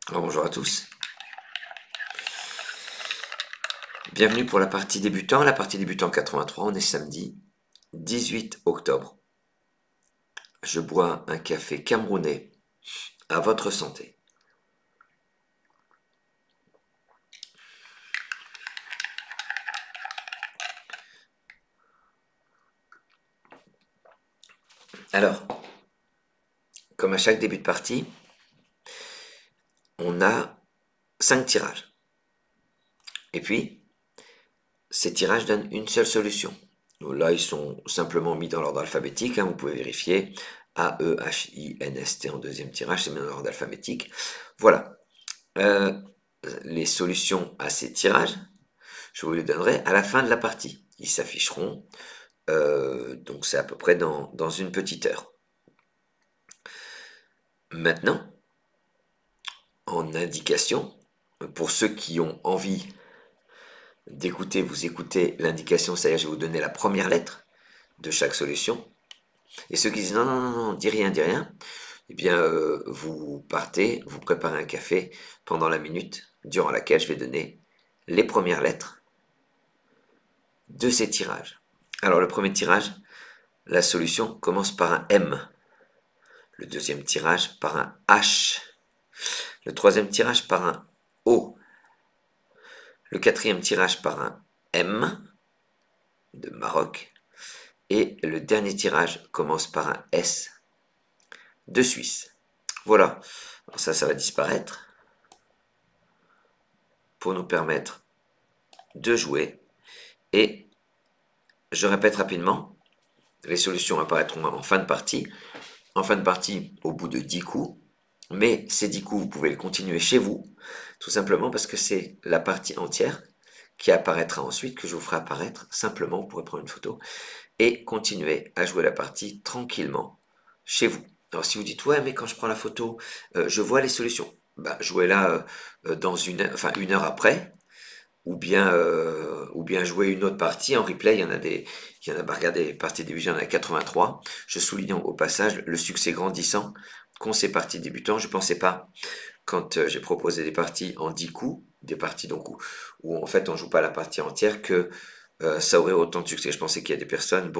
Alors bonjour à tous, bienvenue pour la partie débutant 83, on est samedi 18 octobre. Je bois un café camerounais à votre santé. Alors, comme à chaque début de partie, on a 5 tirages. Et puis, ces tirages donnent une seule solution. Donc là, ils sont simplement mis dans l'ordre alphabétique, vous pouvez vérifier. A, E, H, I, N, S, T en deuxième tirage, c'est mis dans l'ordre alphabétique. Voilà. Les solutions à ces tirages, je vous les donnerai à la fin de la partie. Ils s'afficheront, donc c'est à peu près dans une petite heure. Maintenant, en indication, pour ceux qui ont envie d'écouter, vous écoutez l'indication, c'est-à-dire je vais vous donner la première lettre de chaque solution. Et ceux qui disent non, non, non, non, dis rien, eh bien vous partez, vous préparez un café pendant la minute durant laquelle je vais donner les premières lettres de ces tirages. Alors le premier tirage, la solution commence par un M. Le deuxième tirage par un H. Le troisième tirage par un O. Le quatrième tirage par un M de Maroc. Et le dernier tirage commence par un S de Suisse. Voilà. Alors ça va disparaître pour nous permettre de jouer. Et je répète rapidement, les solutions apparaîtront en fin de partie. En fin de partie, au bout de 10 coups. Mais ces 10 coups, vous pouvez les continuer chez vous, tout simplement parce que c'est la partie entière qui apparaîtra ensuite, que je vous ferai apparaître simplement, vous pourrez prendre une photo, et continuer à jouer la partie tranquillement chez vous. Alors si vous dites, ouais, mais quand je prends la photo, je vois les solutions, bah, jouez-la dans une heure après, ou bien jouer une autre partie en replay. Il y en a, bah, regardez, partie débutante, il y en a 83. Je souligne au passage le succès grandissant qu'ont ces parties débutants. Je ne pensais pas, quand j'ai proposé des parties en 10 coups, des parties donc où en fait on joue pas la partie entière, que ça aurait autant de succès. Je pensais qu'il y a des personnes,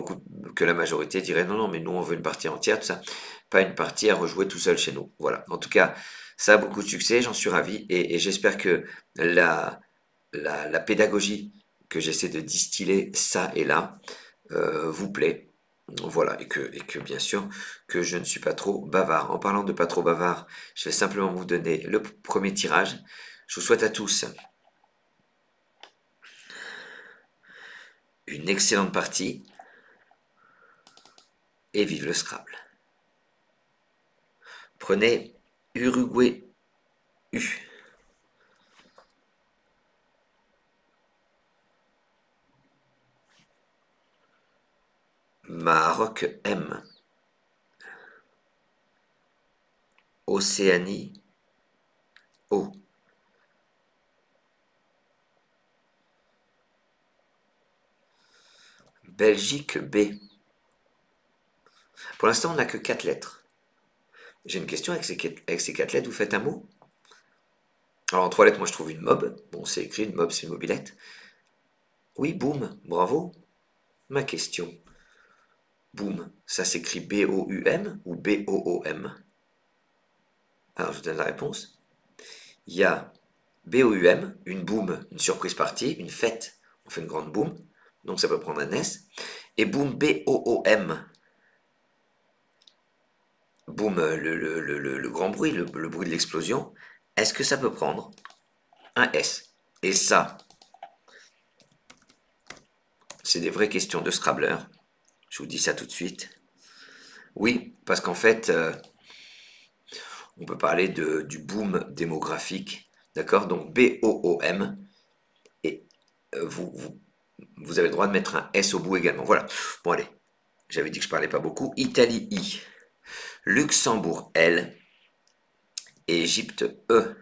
que la majorité dirait non, non, mais nous on veut une partie entière, tout ça. Pas une partie à rejouer tout seul chez nous. Voilà. En tout cas, ça a beaucoup de succès, j'en suis ravi, et j'espère que la pédagogie que j'essaie de distiller ça et là vous plaît. Voilà, et que bien sûr que je ne suis pas trop bavard. En parlant de pas trop bavard, je vais simplement vous donner le premier tirage. Je vous souhaite à tous une excellente partie et vive le Scrabble. Prenez Uruguay U, Maroc M, Océanie O, Belgique B. Pour l'instant, on n'a que 4 lettres. J'ai une question avec ces 4 lettres, vous faites un mot? Alors en 3 lettres, moi je trouve une mob. Bon, c'est écrit, une mob, c'est une mobilette. Oui, boum, bravo. Ma question. Boum, ça s'écrit B-O-U-M ou B-O-O-M? Alors je vous donne la réponse. Il y a B-O-U-M, une boum, une surprise partie, une fête, on fait une grande boum, donc ça peut prendre un S. Et boum, B-O-O-M, boum, le grand bruit, le bruit de l'explosion. Est-ce que ça peut prendre un S? Et ça, c'est des vraies questions de Scrabbler. Je vous dis ça tout de suite. Oui, parce qu'en fait, on peut parler du boom démographique, d'accord? Donc B-O-O-M, et vous avez le droit de mettre un S au bout également. Voilà. Bon, allez, j'avais dit que je parlais pas beaucoup. Italie I, Luxembourg L, et Égypte E.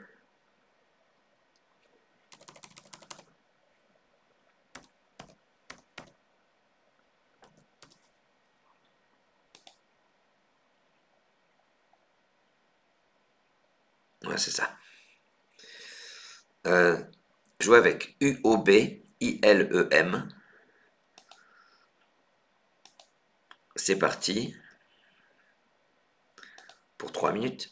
Voilà, c'est ça. jouer avec UOB-ILEM. C'est parti pour 3 minutes.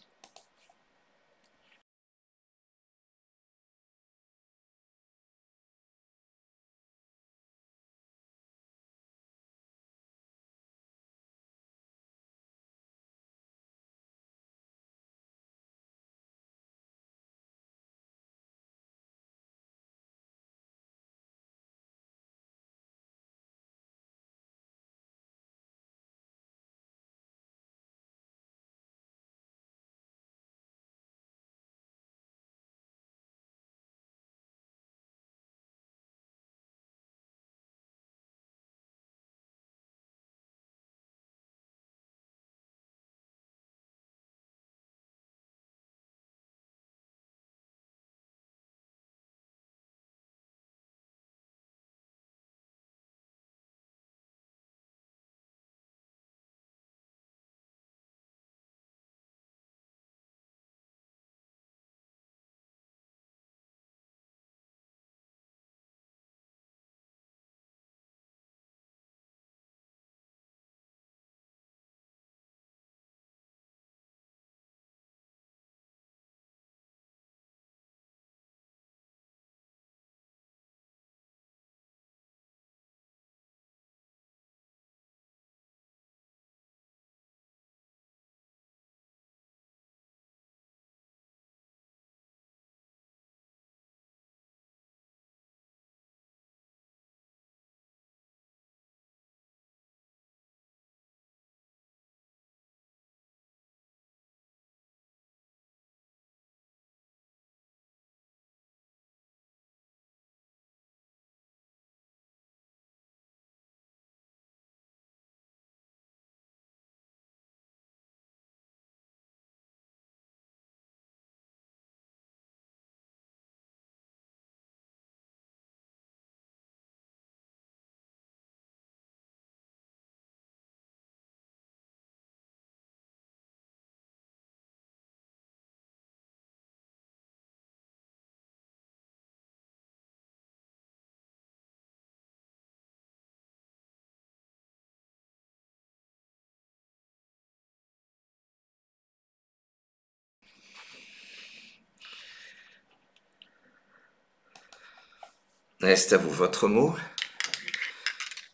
Reste à vous votre mot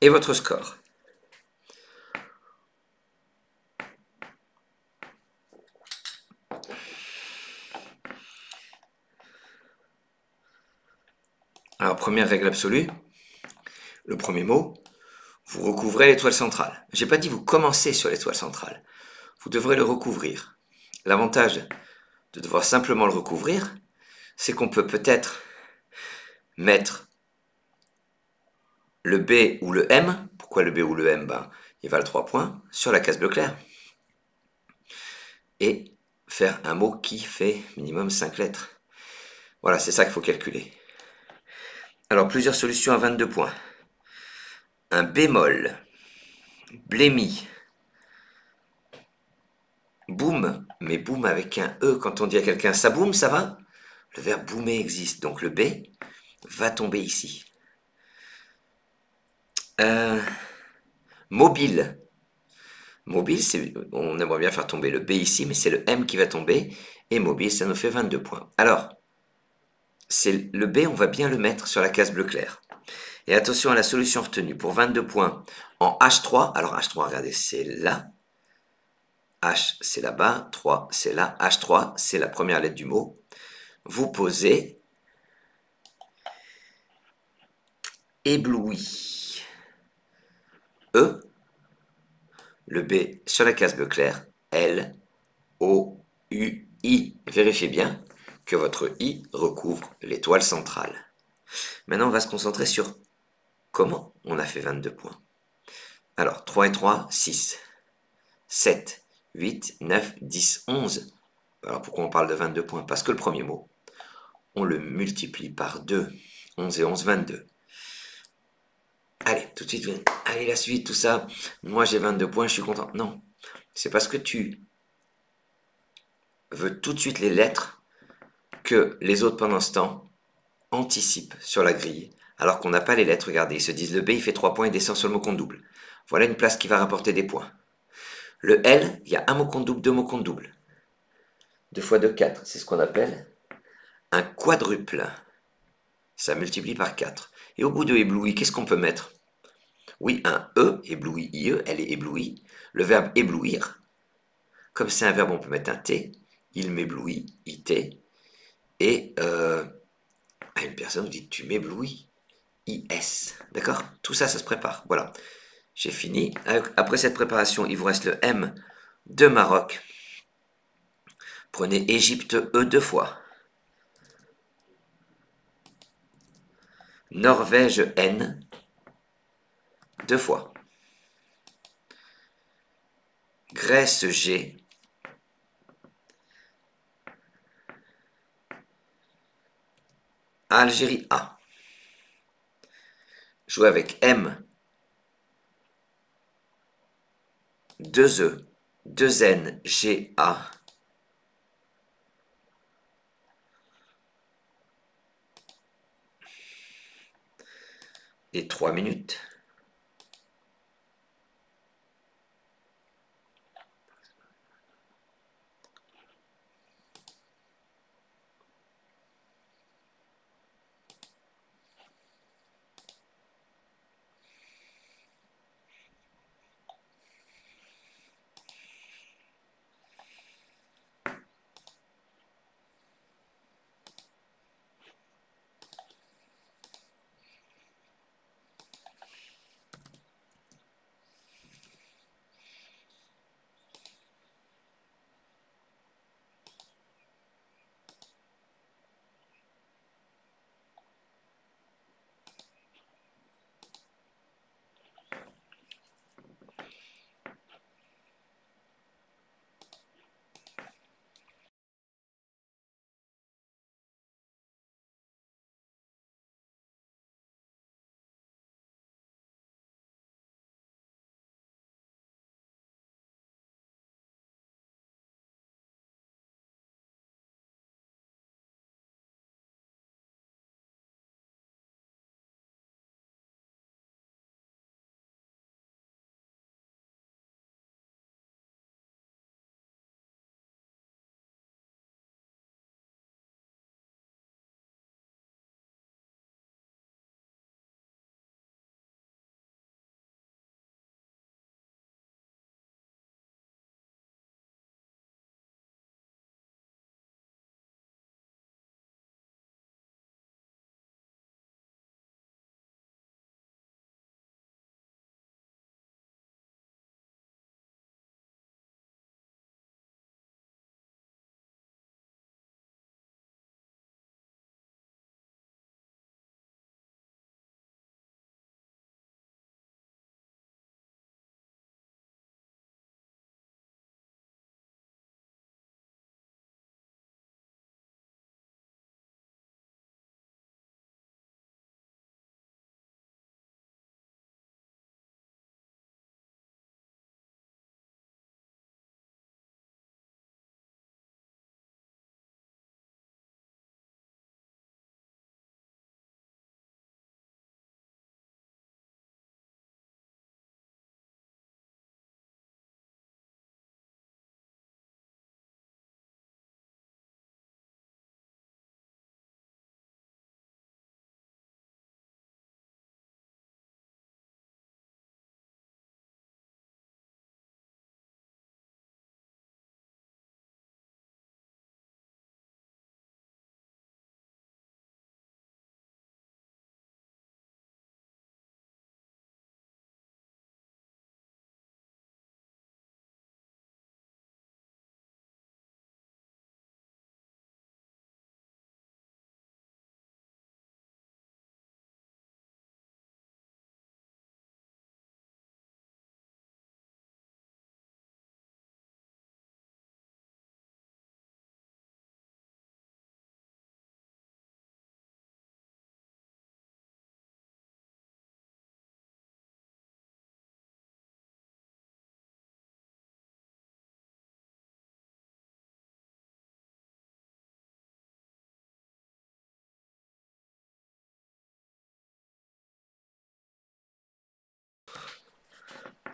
et votre score. Alors, première règle absolue, le premier mot, vous recouvrez l'étoile centrale. J'ai pas dit vous commencez sur l'étoile centrale. Vous devrez le recouvrir. L'avantage de devoir simplement le recouvrir, c'est qu'on peut peut-être mettre le B ou le M. Pourquoi le B ou le M? Ben, il valent 3 points sur la case bleu clair. Et faire un mot qui fait minimum 5 lettres. Voilà, c'est ça qu'il faut calculer. Alors, plusieurs solutions à 22 points. Un bémol, blémi, boum, mais boum avec un E quand on dit à quelqu'un ça boum, ça va? Le verbe boomer existe, donc le B va tomber ici. Mobile. Mobile, on aimerait bien faire tomber le B ici, mais c'est le M qui va tomber. Et mobile, ça nous fait 22 points. Alors, c'est le B, on va bien le mettre sur la case bleu clair. Et attention à la solution retenue. Pour 22 points en H3, alors H3, regardez, c'est là. H, c'est là-bas. 3, c'est là. H3, c'est la première lettre du mot. Vous posez ébloui. E, le B sur la case bleu clair. L, O, U, I. Vérifiez bien que votre I recouvre l'étoile centrale. Maintenant, on va se concentrer sur comment on a fait 22 points. Alors, 3 et 3, 6. 7, 8, 9, 10, 11. Alors, pourquoi on parle de 22 points? Parce que le premier mot, on le multiplie par 2. 11 et 11, 22. Allez, tout de suite, allez, la suite, tout ça. Moi, j'ai 22 points, je suis content. Non, c'est parce que tu veux tout de suite les lettres que les autres, pendant ce temps, anticipent sur la grille, alors qu'on n'a pas les lettres. Regardez, ils se disent le B, il fait 3 points, il descend sur le mot compte double. Voilà une place qui va rapporter des points. Le L, il y a un mot compte double, deux mots compte double. 2 fois 2, 4. C'est ce qu'on appelle un quadruple. Ça multiplie par 4. Et au bout de ébloui, qu'est-ce qu'on peut mettre? Oui, un E, ébloui, IE, elle est éblouie. Le verbe éblouir, comme c'est un verbe, on peut mettre un T. Il m'éblouit, IT. Et à une personne, vous dites tu m'éblouis, IS. D'accord? Tout ça, ça se prépare. Voilà. J'ai fini. Après cette préparation, il vous reste le M de Maroc. Prenez Égypte E 2 fois. Norvège N 2 fois. Grèce G. Algérie A. Jouez avec M 2 E 2 N G A. Et 3 minutes.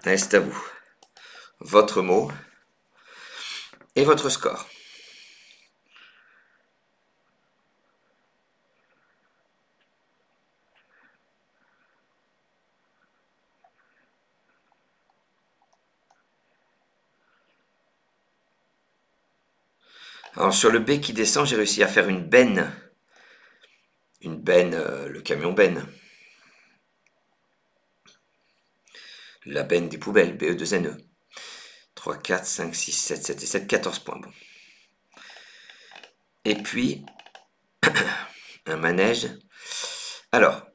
Allez, c'est à vous. Votre mot et votre score. Alors sur le B qui descend, j'ai réussi à faire une benne. Une benne, le camion benne. La benne des poubelles, BE2NE. 3, 4, 5, 6, 7, 7 et 7, 14 points. Bon. Et puis, un manège. Alors,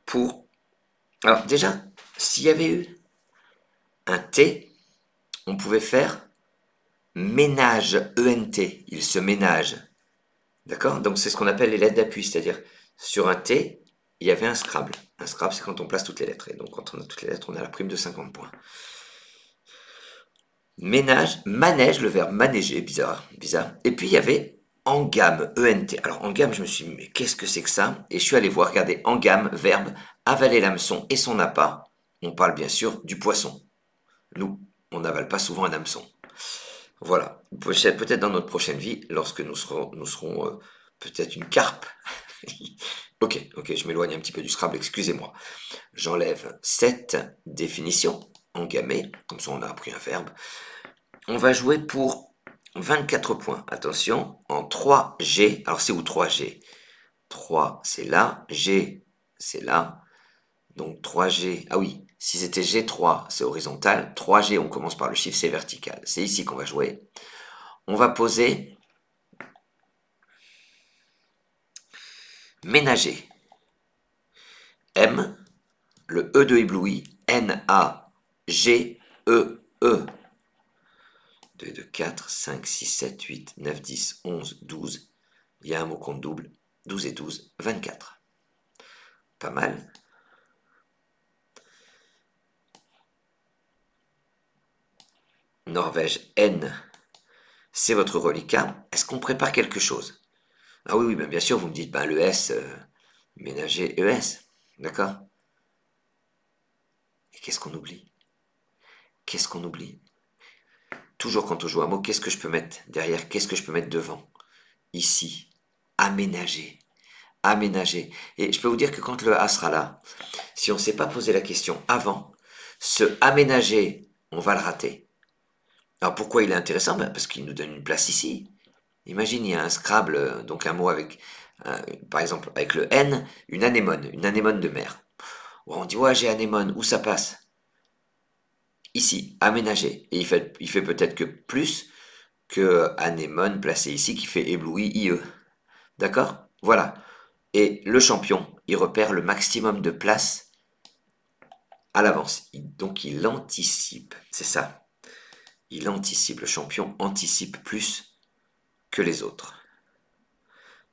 Alors déjà, s'il y avait eu un T, on pouvait faire ménage, ENT. Il se ménage. D'accord? Donc c'est ce qu'on appelle les lettres d'appui, c'est-à-dire sur un T, il y avait un Scrabble. Un Scrabble, c'est quand on place toutes les lettres. Et donc quand on a toutes les lettres, on a la prime de 50 points. Ménage, manège, le verbe manéger, bizarre, bizarre. Et puis il y avait en gamme, ENT. Alors en gamme, je me suis dit, mais qu'est-ce que c'est que ça? Et je suis allé voir, regardez, en gamme, verbe, avaler l'hameçon et son appât. On parle bien sûr du poisson. Nous, on n'avale pas souvent un hameçon. Voilà, peut-être dans notre prochaine vie, lorsque nous serons peut-être une carpe. Ok, je m'éloigne un petit peu du Scrabble, excusez-moi. J'enlève cette définition engammée, comme ça on a appris un verbe. On va jouer pour 24 points. Attention, en 3G. Alors c'est où 3G? 3 c'est là, G c'est là. Donc 3G, ah oui, si c'était G3 c'est horizontal, 3G on commence par le chiffre, c'est vertical. C'est ici qu'on va jouer. On va poser ménager. M, le E de ébloui, N-A-G-E-E. 2, 2, 4, 5, 6, 7, 8, 9, 10, 11, 12. Il y a un mot compte double. 12 et 12, 24. Pas mal. Norvège, N. C'est votre reliquat. Est-ce qu'on prépare quelque chose? Ah oui, ben bien sûr, vous me dites, ben le S, ménager ES. D'accord? Et qu'est-ce qu'on oublie? Qu'est-ce qu'on oublie? Toujours quand on joue un mot, qu'est-ce que je peux mettre derrière? Qu'est-ce que je peux mettre devant? Ici. Aménager. Aménager. Et je peux vous dire que quand le A sera là, si on ne s'est pas posé la question avant, ce aménager, on va le rater. Alors pourquoi il est intéressant? Ben parce qu'il nous donne une place ici. Imagine, il y a un Scrabble, donc un mot avec, par exemple, avec le N, une anémone de mer. Bon, on dit, ouais, j'ai anémone, où ça passe? Ici, aménager. Et il fait peut-être que plus que anémone placé ici qui fait ébloui IE. D'accord? Voilà. Et le champion, il repère le maximum de place à l'avance. Donc il anticipe. C'est ça. Il anticipe. Le champion anticipe plus que les autres.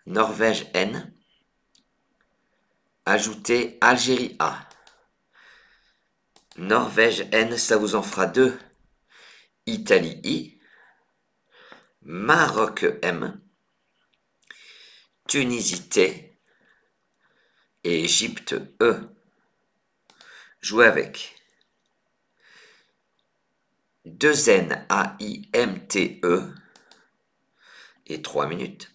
Norvège N. Ajoutez Algérie A. Norvège N, ça vous en fera 2. Italie I. Maroc M. Tunisie T. Et Égypte E. Jouez avec. 2 N A I M T E. Et 3 minutes.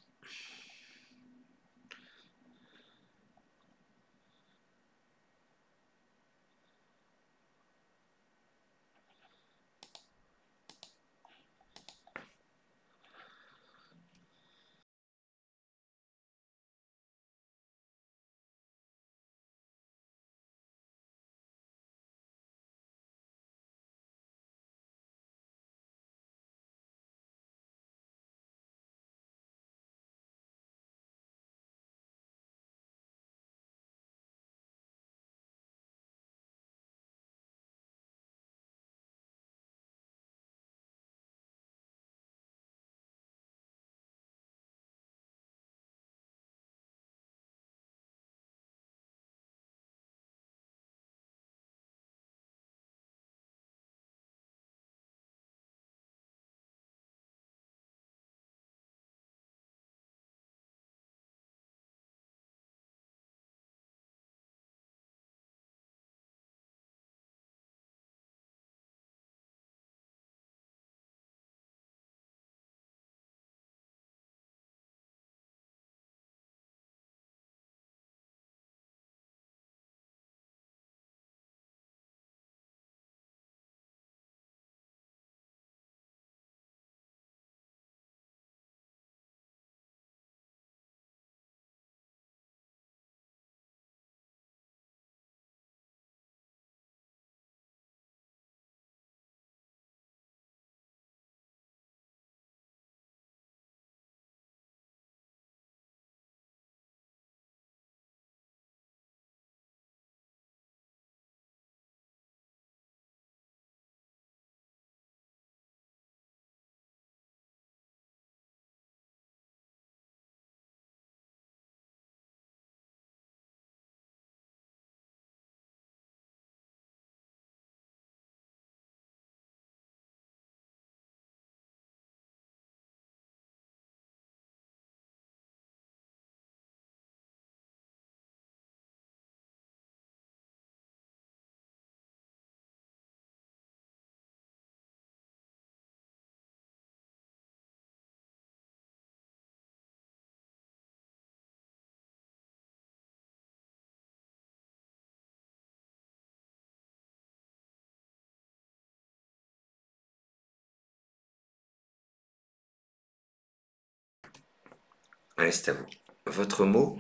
Allez, c'est à vous. Votre mot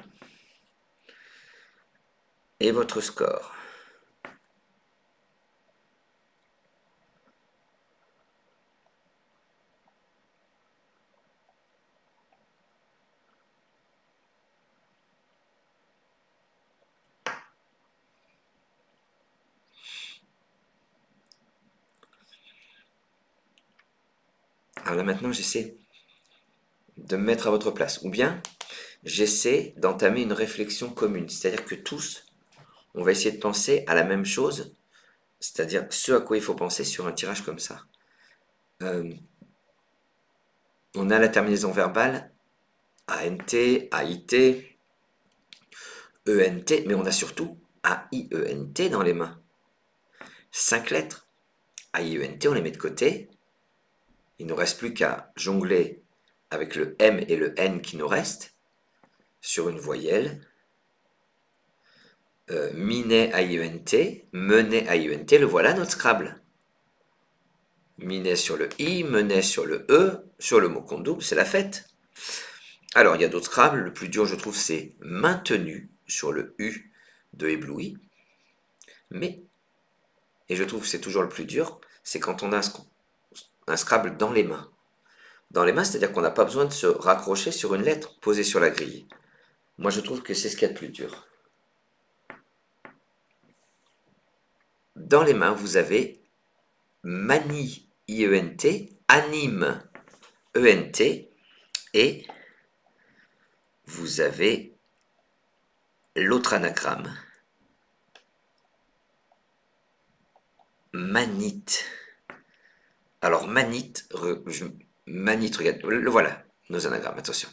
et votre score. Alors là maintenant, j'essaie de me mettre à votre place. Ou bien, j'essaie d'entamer une réflexion commune. C'est-à-dire que tous, on va essayer de penser à la même chose, c'est-à-dire ce à quoi il faut penser sur un tirage comme ça. On a la terminaison verbale ANT, AIT, ENT, mais on a surtout AIENT dans les mains. 5 lettres. AIENT, on les met de côté. Il ne nous reste plus qu'à jongler avec le M et le N qui nous restent sur une voyelle. Minet AIENT, menet AIENT, le voilà notre Scrabble. Minet sur le I, menet sur le E, sur le mot compte double, c'est la fête. Alors, il y a d'autres Scrabble. Le plus dur, je trouve, c'est maintenu sur le U de ébloui. Mais, et je trouve que c'est toujours le plus dur, c'est quand on a un Scrabble dans les mains. Dans les mains, c'est-à-dire qu'on n'a pas besoin de se raccrocher sur une lettre posée sur la grille. Moi, je trouve que c'est ce qu'il y a de plus dur. Dans les mains, vous avez manie, IENT, anime, ENT, et vous avez l'autre anagramme, manite. Alors, manite, regarde, le voilà, nos anagrammes, attention.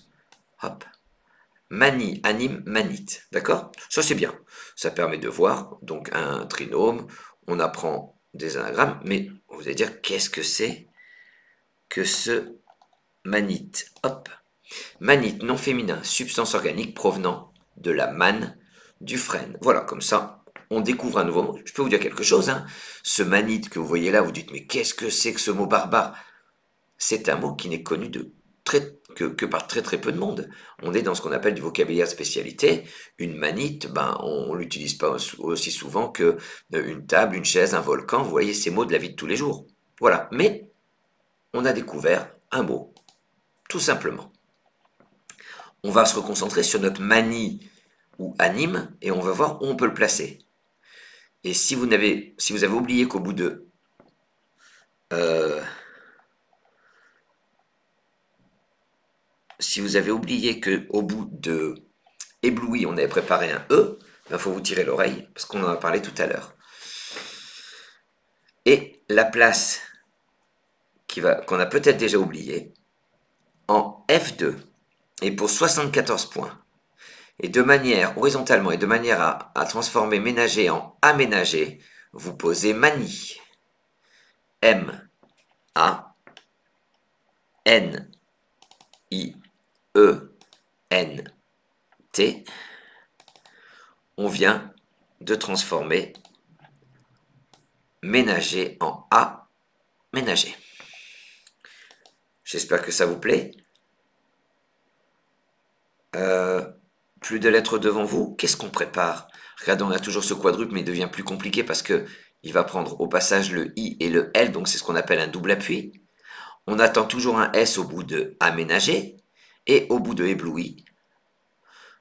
Hop. Manie, anime, manite. D'accord? Ça, c'est bien. Ça permet de voir, donc, un trinôme. On apprend des anagrammes, mais vous allez dire, qu'est-ce que c'est que ce manite? Hop. Manite, nom féminin, substance organique provenant de la manne, du frêne. Voilà, comme ça, on découvre un nouveau mot. Je peux vous dire quelque chose, hein. Ce manite que vous voyez là, vous dites, mais qu'est-ce que c'est que ce mot barbare? C'est un mot qui n'est connu que par très très peu de monde. On est dans ce qu'on appelle du vocabulaire de spécialité. Une manite, ben, on ne l'utilise pas aussi souvent que une table, une chaise, un volcan. Vous voyez ces mots de la vie de tous les jours. Voilà. Mais on a découvert un mot, tout simplement. On va se reconcentrer sur notre manie ou anime et on va voir où on peut le placer. Et si vous avez oublié qu'au bout de si vous avez oublié qu'au bout de ébloui, on avait préparé un E, il faut vous tirer l'oreille, parce qu'on en a parlé tout à l'heure. Et la place qu'on a peut-être déjà oubliée, en F2, et pour 74 points, et de manière, horizontalement, et de manière à transformer ménager en aménager, vous posez manie. M, A, N, I, E, N, T. On vient de transformer ménager en aménager. J'espère que ça vous plaît. Plus de lettres devant vous, qu'est-ce qu'on prépare? Regardez, on a toujours ce quadruple, mais il devient plus compliqué parce que il va prendre au passage le I et le L, donc c'est ce qu'on appelle un double appui. On attend toujours un S au bout de aménager, et au bout de ébloui,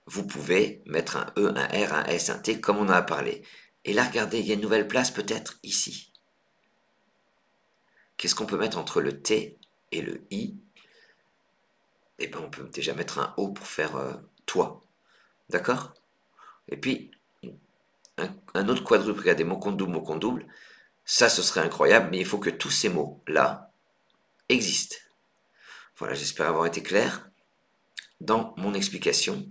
vous pouvez mettre un E, un R, un S, un T, comme on en a parlé. Et là, regardez, il y a une nouvelle place peut-être ici. Qu'est-ce qu'on peut mettre entre le T et le I? Eh bien, on peut déjà mettre un O pour faire toi. D'accord? Et puis, un autre quadruple, regardez, mot compte double. Ça, ce serait incroyable, mais il faut que tous ces mots-là existent. Voilà, j'espère avoir été clair dans mon explication.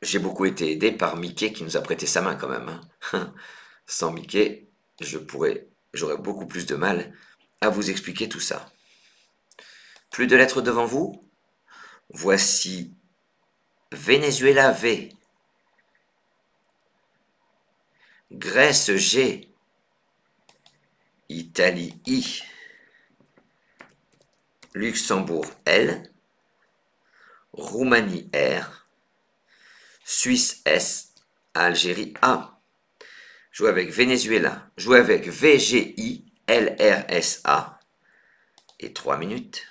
J'ai beaucoup été aidé par Mickey qui nous a prêté sa main quand même, hein. Sans Mickey, j'aurais beaucoup plus de mal à vous expliquer tout ça. Plus de lettres devant vous? Voici Venezuela V, Grèce G, Italie I, Luxembourg L, Roumanie R, Suisse S, Algérie A. Jouer avec Venezuela, jouer avec VGI LRSA et 3 minutes.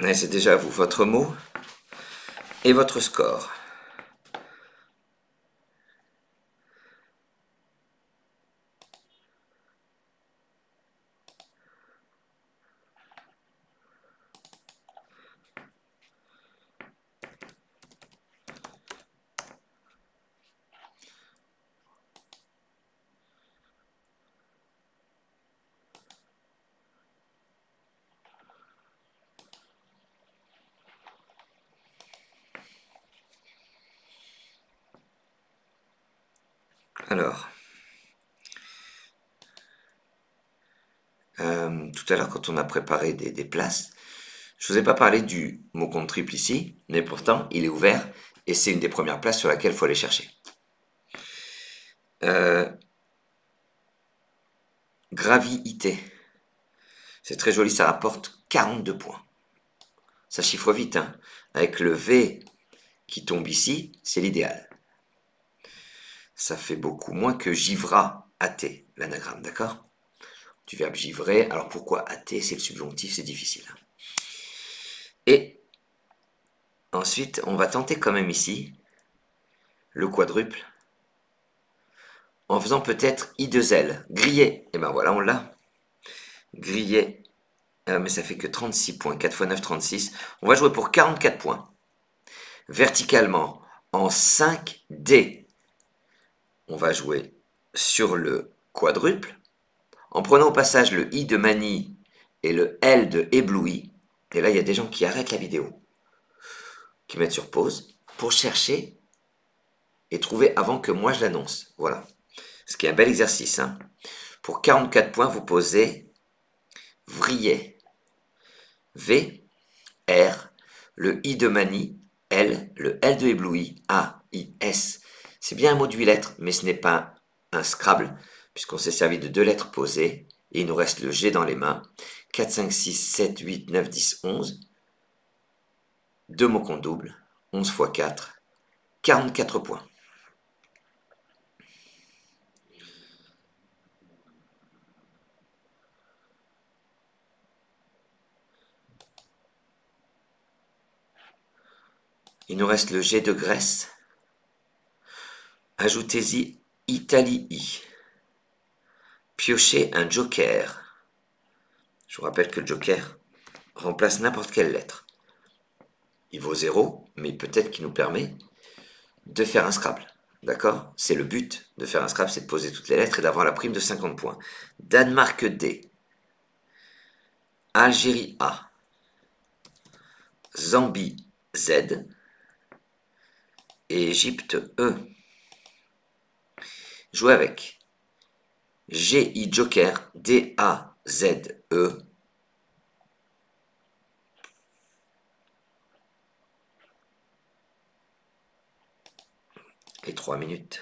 Et c'est déjà à vous, votre mot et votre score. Alors, tout à l'heure, quand on a préparé des places, je ne vous ai pas parlé du mot compte triple ici, mais pourtant, il est ouvert et c'est une des premières places sur laquelle il faut aller chercher. Gravité. C'est très joli, ça rapporte 42 points. Ça chiffre vite, hein. Avec le V qui tombe ici, c'est l'idéal. Ça fait beaucoup moins que givra, athée, l'anagramme, d'accord? Du verbe givrer. Alors pourquoi athée? C'est le subjonctif, c'est difficile. Et ensuite, on va tenter quand même ici le quadruple en faisant peut-être I2L, grillé. Et ben voilà, on l'a. Grillé. Mais ça fait que 36 points. 4 x 9, 36. On va jouer pour 44 points. Verticalement, en 5D. On va jouer sur le quadruple. En prenant au passage le I de manie et le L de ébloui. Et là, il y a des gens qui arrêtent la vidéo, qui mettent sur pause, pour chercher et trouver avant que moi je l'annonce. Voilà. Ce qui est un bel exercice. Hein. Pour 44 points, vous posez vrillait. V, R, le I de manie, L, le L de ébloui, A, I, S. C'est bien un mot de 8 lettres, mais ce n'est pas un Scrabble, puisqu'on s'est servi de 2 lettres posées, et il nous reste le G dans les mains. 4, 5, 6, 7, 8, 9, 10, 11. 2 mots qu'on double. 11 fois 4, 44 points. Il nous reste le G de Grèce. Ajoutez-y Italie. Piochez un joker. Je vous rappelle que le joker remplace n'importe quelle lettre. Il vaut 0, mais peut-être qu'il nous permet de faire un Scrabble. D'accord? C'est le but de faire un Scrabble, c'est de poser toutes les lettres et d'avoir la prime de 50 points. Danemark D. Algérie A. Zambie Z. Et Égypte E. Jouez avec GI Joker DAZE. Et 3 minutes.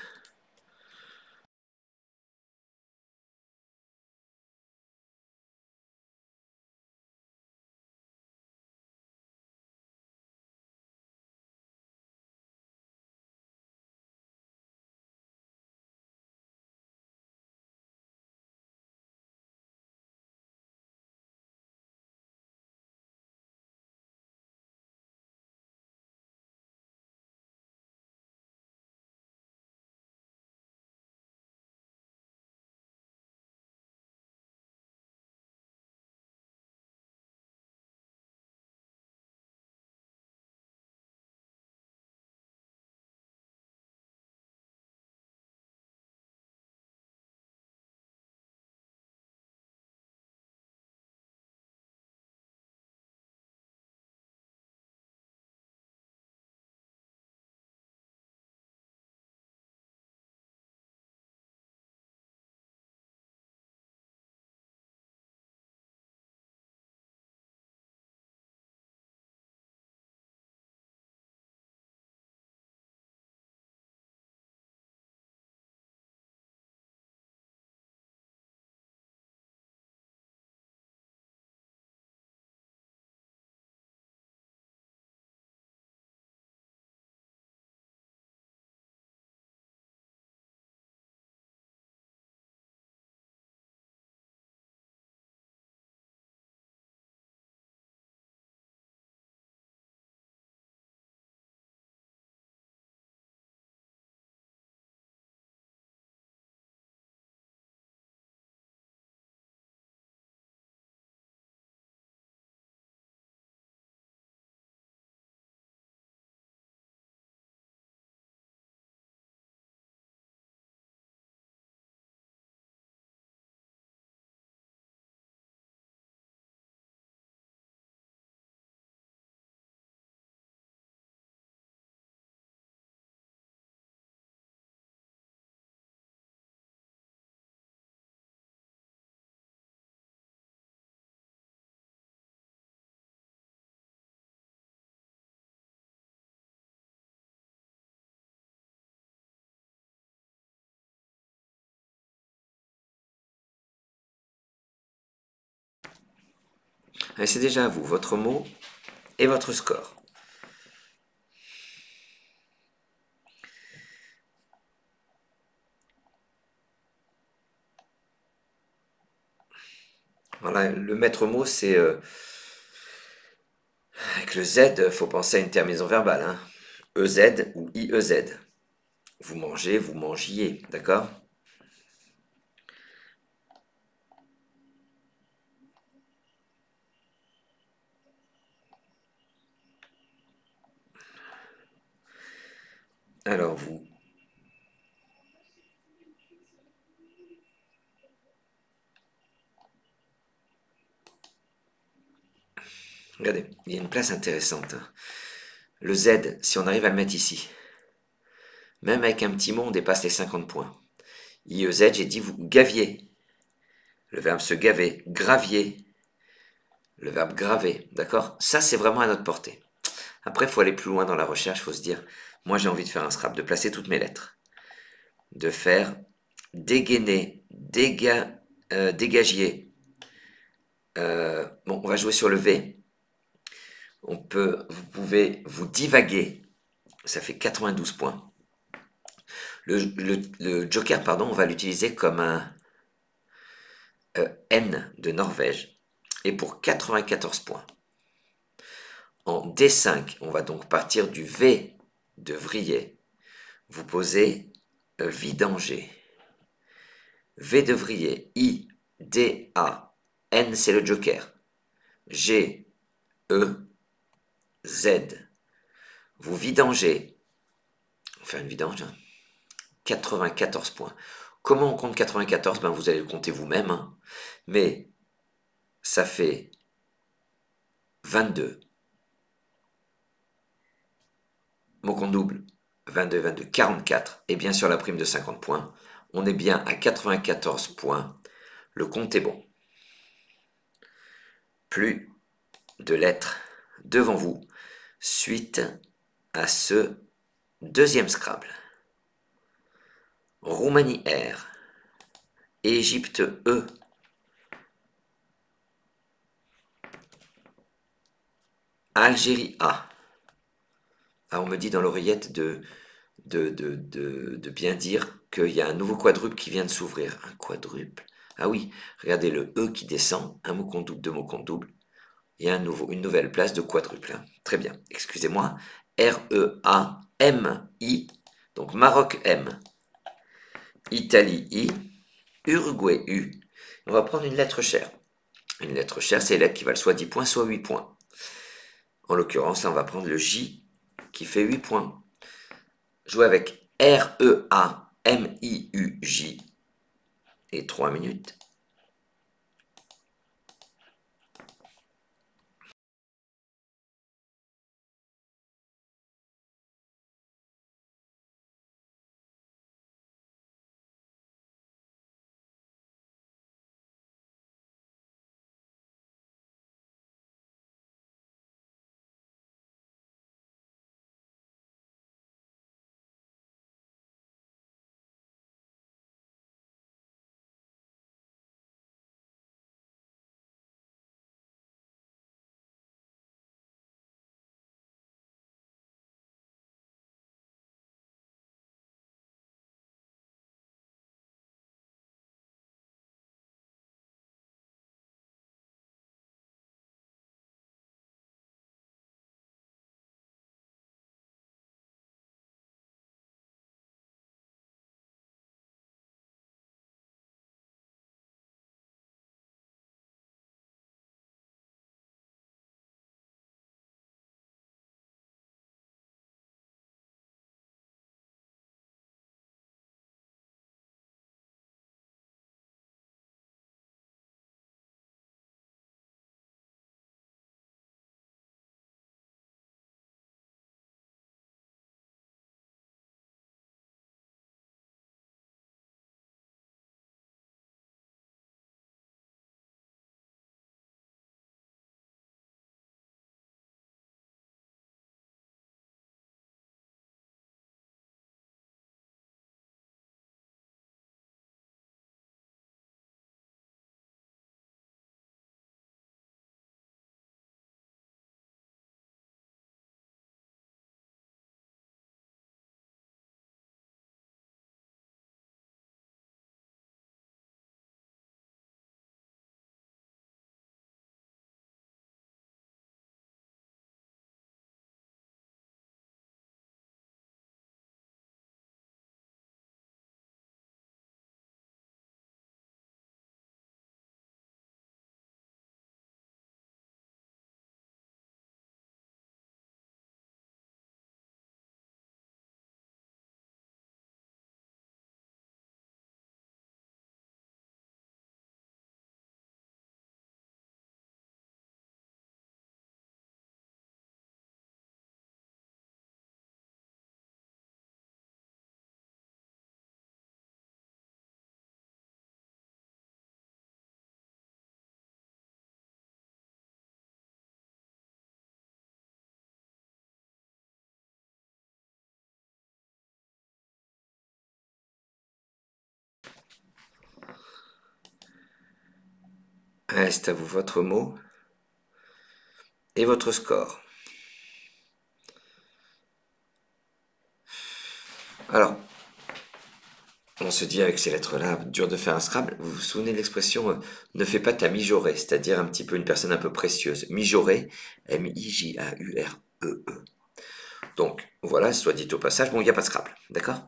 Allez, c'est déjà à vous, votre mot et votre score. Voilà, le maître mot, c'est avec le Z, il faut penser à une terminaison verbale. Hein. EZ ou IEZ. Vous mangez, vous mangiez, d'accord? Alors vous... Regardez, il y a une place intéressante. Hein. Le Z, si on arrive à le mettre ici, même avec un petit mot, on dépasse les 50 points. IEZ, j'ai dit vous gaviez. Le verbe se gaver, gravier. le verbe graver, d'accord? Ça, c'est vraiment à notre portée. Après, il faut aller plus loin dans la recherche, il faut se dire, moi j'ai envie de faire un Scrabble, de placer toutes mes lettres, de faire dégainer, dégagier. Bon, on va jouer sur le V. Vous pouvez vous divaguer, ça fait 92 points. Le joker, pardon, on va l'utiliser comme un N de Norvège, et pour 94 points. En D5, on va donc partir du V de vriller. Vous posez vidanger. V de vriller, I, D, A. N, c'est le joker. G, E, Z. Vous vidangez. On va faire une vidange. 94 points. Comment on compte 94? Ben, vous allez le compter vous-même. Hein. Mais ça fait 22. Mon compte double, 22, 22, 44. Et bien sûr la prime de 50 points. On est bien à 94 points. Le compte est bon. Plus de lettres devant vous suite à ce deuxième Scrabble. Roumanie R, Égypte E, Algérie A. Ah, on me dit dans l'oreillette de bien dire qu'il y a un nouveau quadruple qui vient de s'ouvrir. Un quadruple? Ah oui, regardez le E qui descend, un mot compte double, deux mots compte double. Il y a une nouvelle place de quadruple. Hein. Très bien, excusez-moi. R-E-A-M-I, donc Maroc M, Italie I, Uruguay U. On va prendre une lettre chère. Une lettre chère, c'est une lettre qui valent soit 10 points, soit 8 points. En l'occurrence, là, on va prendre le J qui fait 8 points. Jouer avec R-E-A-M-I-U-J et 3 minutes. Allez, c'est à vous votre mot et votre score. Alors, on se dit avec ces lettres-là, dur de faire un Scrabble. Vous vous souvenez de l'expression ne fais pas ta mijaurée, c'est-à-dire un petit peu une personne un peu précieuse. Mijaurée, M-I-J-A-U-R-E-E. Donc, voilà, soit dit au passage, bon, il n'y a pas de Scrabble, d'accord.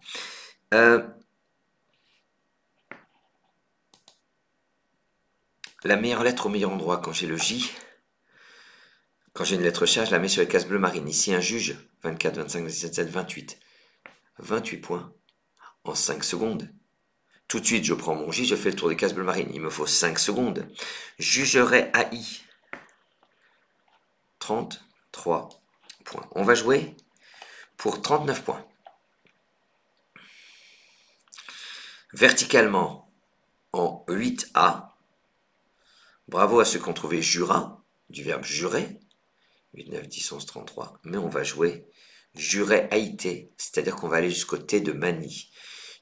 La meilleure lettre au meilleur endroit, quand j'ai le J, quand j'ai une lettre Ch, je la mets sur les cases bleues marines. Ici, un juge, 24, 25, 27, 7, 28. 28 points en 5 secondes. Tout de suite, je prends mon J, je fais le tour des cases bleues marines. Il me faut 5 secondes. Jugerai AI. 33 points. On va jouer pour 39 points. Verticalement, en 8A. Bravo à ceux qui ont trouvé jura, du verbe jurer. 8, 9, 10, 11, 33. Mais on va jouer jurer haïté, c'est-à-dire qu'on va aller jusqu'au T de manie.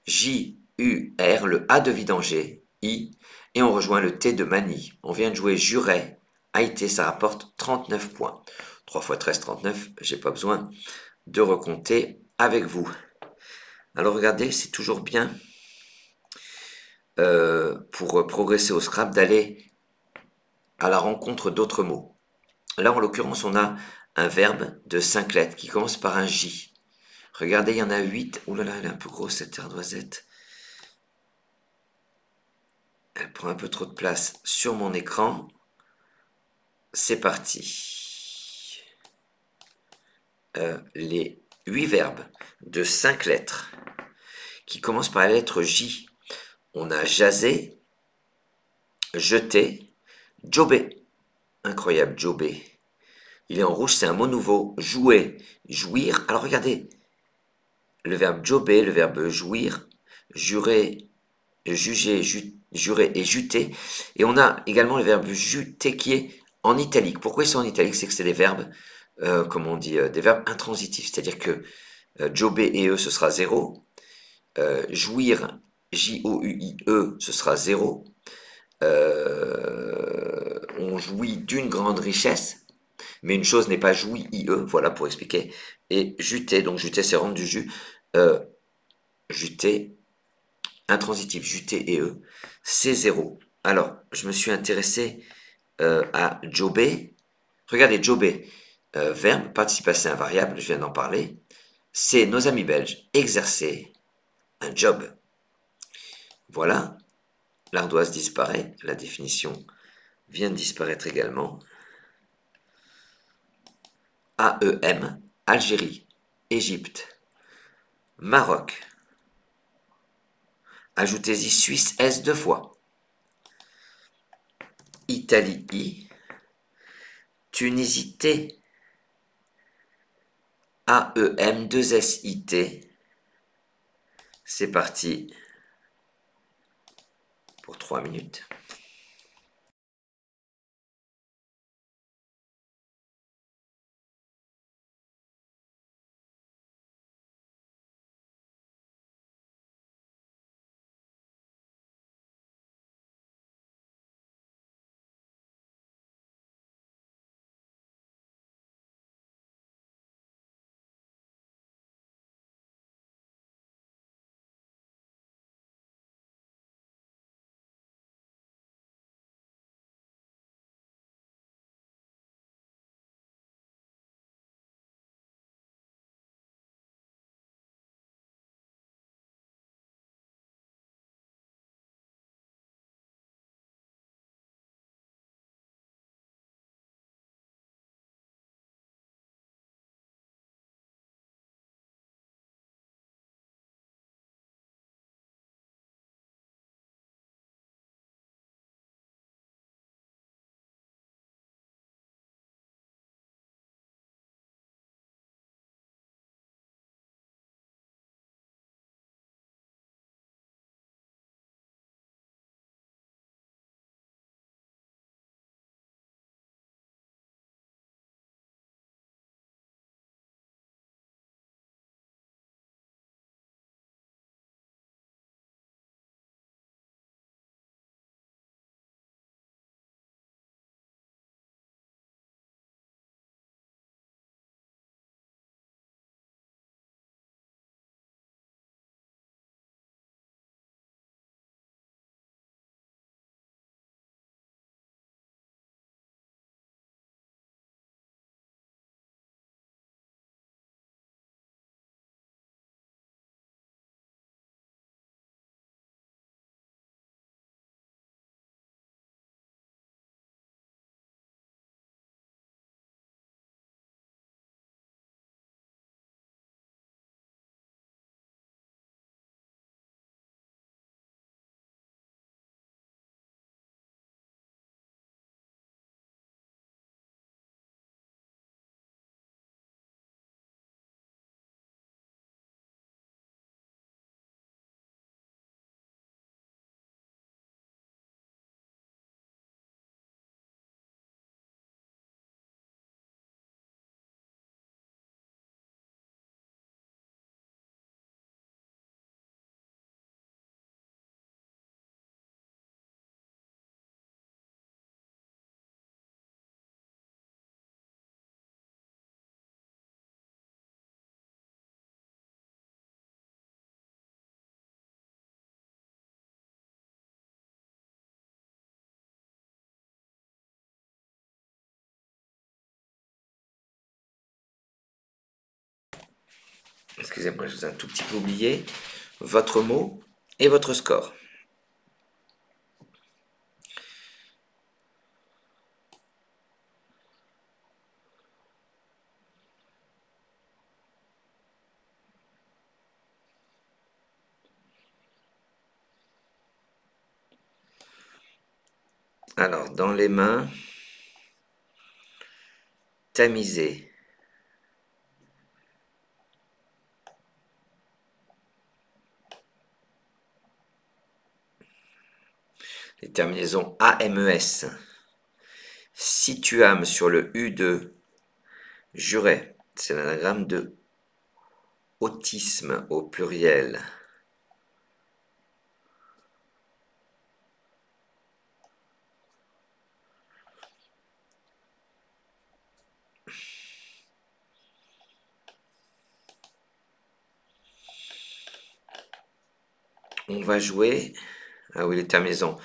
J-U-R, le A de vidanger, I, et on rejoint le T de manie. On vient de jouer jurer haïté, ça rapporte 39 points. 3 fois 13, 39, j'ai pas besoin de recompter avec vous. Alors regardez, c'est toujours bien pour progresser au Scrabble d'aller à la rencontre d'autres mots. Là, en l'occurrence, on a un verbe de 5 lettres qui commence par un J. Regardez, il y en a 8. Ouh là là, elle est un peu grosse cette ardoisette. Elle prend un peu trop de place sur mon écran. C'est parti. Les 8 verbes de 5 lettres qui commencent par la lettre J. On a jaser, jeter, jobber. Incroyable, jobber. Il est en rouge, c'est un mot nouveau. Jouer, jouir. Alors regardez, le verbe jobber, le verbe jouir, jurer, juger, jurer et juter. Et on a également le verbe juter qui est en italique. Pourquoi ils sont en italique? C'est que c'est des verbes, comme on dit, des verbes intransitifs. C'est-à-dire que jobber et e, ce sera 0. Jouir, J-O-U-I-E, ce sera 0. On jouit d'une grande richesse, mais une chose n'est pas jouie, IE, voilà pour expliquer. Et juter, donc juter c'est rendre du jus. Juter, intransitif, juter et E, c'est 0. Alors, je me suis intéressé à jobber. Regardez, jobber, verbe, participe passé invariable, je viens d'en parler. C'est nos amis belges, exercer un job. Voilà, l'ardoise disparaît, la définition vient de disparaître également. AEM, Algérie, Égypte, Maroc. Ajoutez-y Suisse S 2 fois. Italie I, Tunisie T, AEM 2 S I T. C'est parti pour 3 minutes. excusez-moi, je vous ai un tout petit peu oublié, votre mot et votre score. Alors, dans les mains, tamiser. Les terminaisons AMES. Situam sur le U de Juret. C'est l'anagramme de autisme au pluriel. On va jouer. Ah oui, les terminaisons.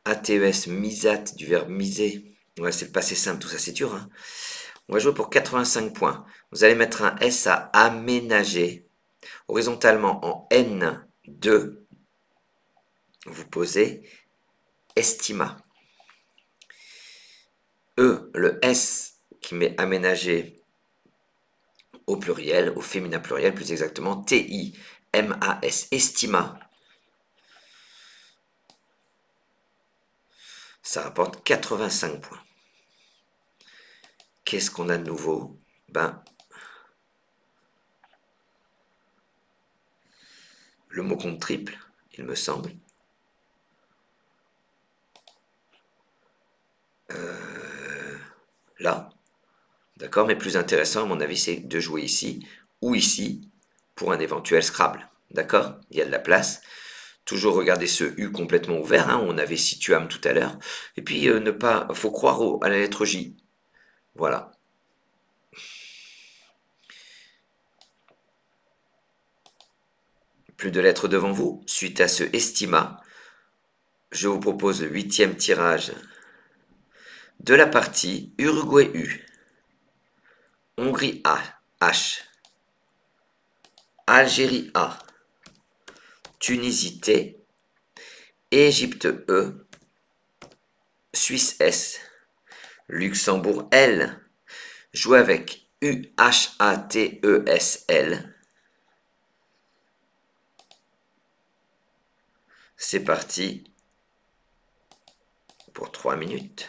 ATES, misate, du verbe miser. Ouais, c'est le passé simple, tout ça c'est dur. Hein. On va jouer pour 85 points. Vous allez mettre un S à aménager. Horizontalement en N2, vous posez estima. Le S qui met aménager au pluriel, au féminin pluriel plus exactement, T-I-M-A-S, estima. Ça rapporte 85 points. Qu'est-ce qu'on a de nouveau? Ben, le mot compte triple, il me semble. Là, d'accord, mais plus intéressant à mon avis c'est de jouer ici ou ici pour un éventuel Scrabble, d'accord? Il y a de la place. Toujours regarder ce U complètement ouvert, hein, où on avait situam tout à l'heure. Et puis ne pas, faut croire à la lettre J. Voilà. Plus de lettres devant vous. Suite à ce estima, je vous propose le 8e tirage de la partie Uruguay U, Hongrie A, H, Algérie A, Tunisie T, Égypte E, Suisse S, Luxembourg L, jouez avec UHATESL. C'est parti pour 3 minutes.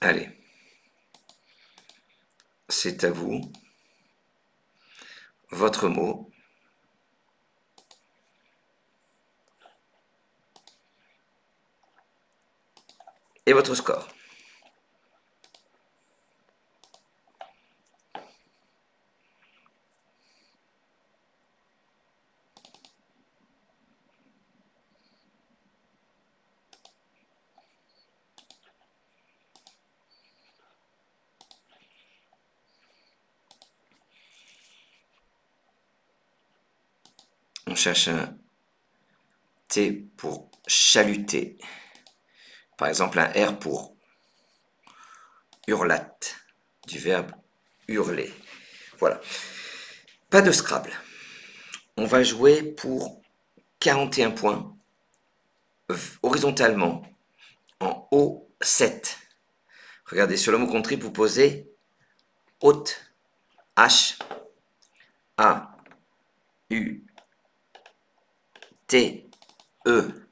Allez, c'est à vous. Votre mot. Et votre score. On cherche un T pour chaluter. Par exemple, un R pour hurlate, du verbe hurler. Voilà. Pas de Scrabble. On va jouer pour 41 points, horizontalement, en O7. Regardez, sur le mot contrib, vous posez haute, H, A, U, T, E,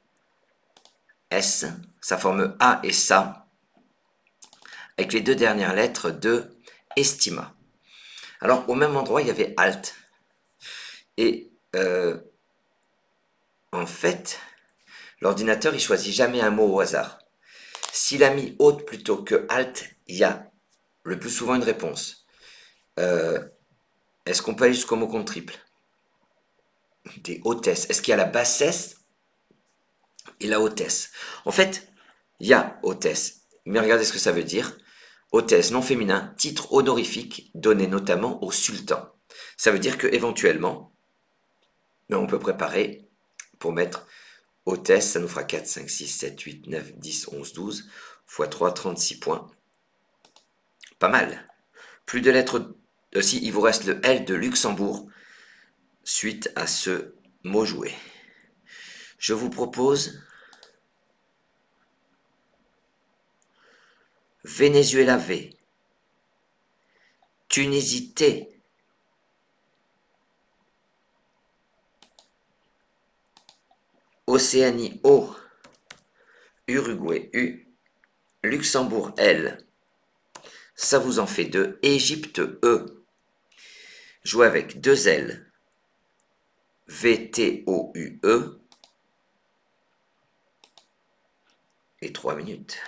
S. Ça forme A et ça, avec les deux dernières lettres de estima. Alors, au même endroit, il y avait alt. Et en fait, l'ordinateur, il choisit jamais un mot au hasard. S'il a mis haute plutôt que alt, il y a le plus souvent une réponse. Est-ce qu'on peut aller jusqu'au mot compte triple? Des hautesses. Est-ce qu'il y a la bassesse et la hautesse? En fait, il y a hautesse. Mais regardez ce que ça veut dire. Hautesse non féminin, titre honorifique donné notamment au sultan. Ça veut dire que éventuellement, on peut préparer pour mettre hautesse, ça nous fera 4, 5, 6, 7, 8, 9, 10, 11, 12, x 3, 36 points. Pas mal. Plus de lettres. Si, il vous reste le L de Luxembourg suite à ce mot joué. Je vous propose Venezuela V, Tunisie T, Océanie O, Uruguay U, Luxembourg L, ça vous en fait deux, Égypte E, jouez avec deux L, VTOUE, et 3 minutes.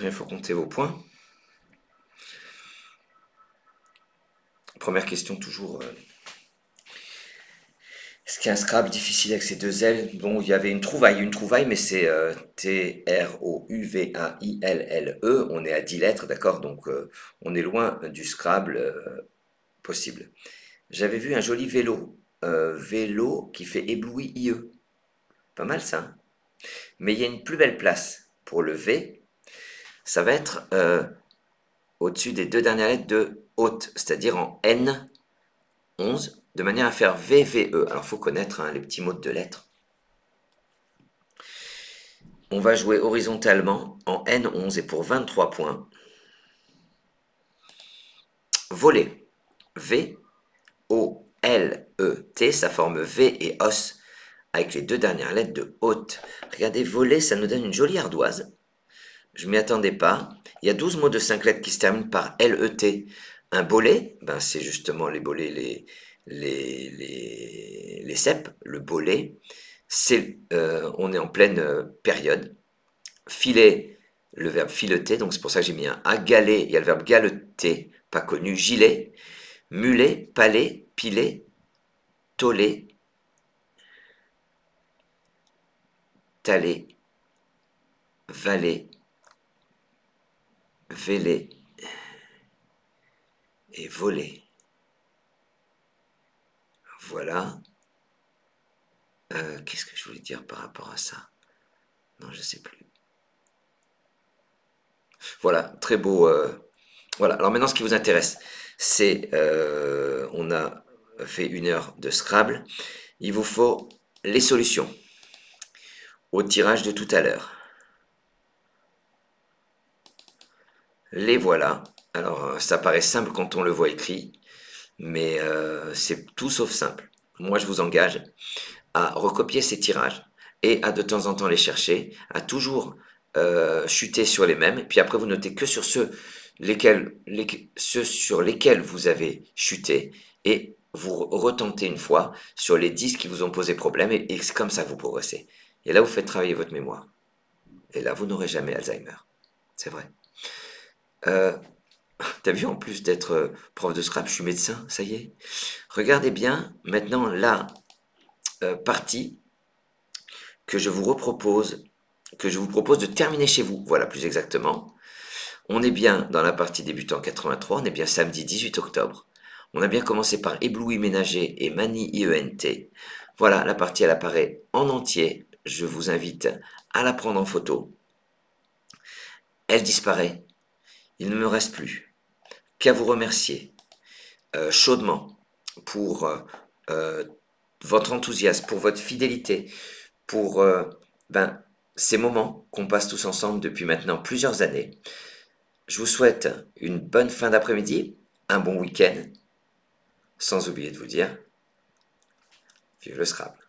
Il faut compter vos points. Première question toujours. Est-ce qu'il y a un Scrabble difficile avec ces deux L? Bon, il y avait une trouvaille, mais c'est T-R-O-U-V-A-I-L-L-E. On est à 10 lettres, d'accord? Donc on est loin du Scrabble possible. J'avais vu un joli vélo, vélo qui fait ébloui IE. Pas mal ça, hein. Mais il y a une plus belle place pour le V. Ça va être au-dessus des deux dernières lettres de haute, c'est-à-dire en N11, de manière à faire VVE. Alors il faut connaître hein, les petits mots de lettres. On va jouer horizontalement en N11 et pour 23 points. Voler. V-O-L-E-T, ça forme V et os avec les deux dernières lettres de haute. Regardez, voler, ça nous donne une jolie ardoise. Je ne m'y attendais pas. Il y a 12 mots de 5 lettres qui se terminent par L-E-T. Un bolet, ben c'est justement les bolets, les cèpes, le bolet. On est en pleine période. Filet, le verbe fileter, donc c'est pour ça que j'ai mis un A. Galet, il y a le verbe galeter, pas connu. Gilet, mulet, palais, pilet, tollé, talé, valet, vélé et voler. Voilà. Qu'est-ce que je voulais dire par rapport à ça? Non, je sais plus. Voilà, très beau. Voilà, alors maintenant ce qui vous intéresse, c'est, on a fait 1 heure de Scrabble, il vous faut les solutions au tirage de tout à l'heure. Les voilà. Alors ça paraît simple quand on le voit écrit, mais c'est tout sauf simple. Moi je vous engage à recopier ces tirages et à de temps en temps les chercher, à toujours chuter sur les mêmes, et puis après vous notez que sur ceux sur lesquels vous avez chuté, et vous retentez une fois sur les 10 qui vous ont posé problème, et c'est comme ça que vous progressez. Et là vous faites travailler votre mémoire. Et là vous n'aurez jamais Alzheimer. C'est vrai. T'as vu en plus d'être prof de Scrabble, je suis médecin, ça y est. Regardez bien maintenant la partie que je vous propose de terminer chez vous. Voilà, plus exactement. On est bien dans la partie débutant 83, on est bien samedi 18 octobre. On a bien commencé par ébloui ménager et manie IENT. Voilà, la partie elle apparaît en entier. Je vous invite à la prendre en photo. Elle disparaît. Il ne me reste plus qu'à vous remercier chaudement pour votre enthousiasme, pour votre fidélité, pour ces moments qu'on passe tous ensemble depuis maintenant plusieurs années. Je vous souhaite une bonne fin d'après-midi, un bon week-end, sans oublier de vous dire, vive le Scrabble.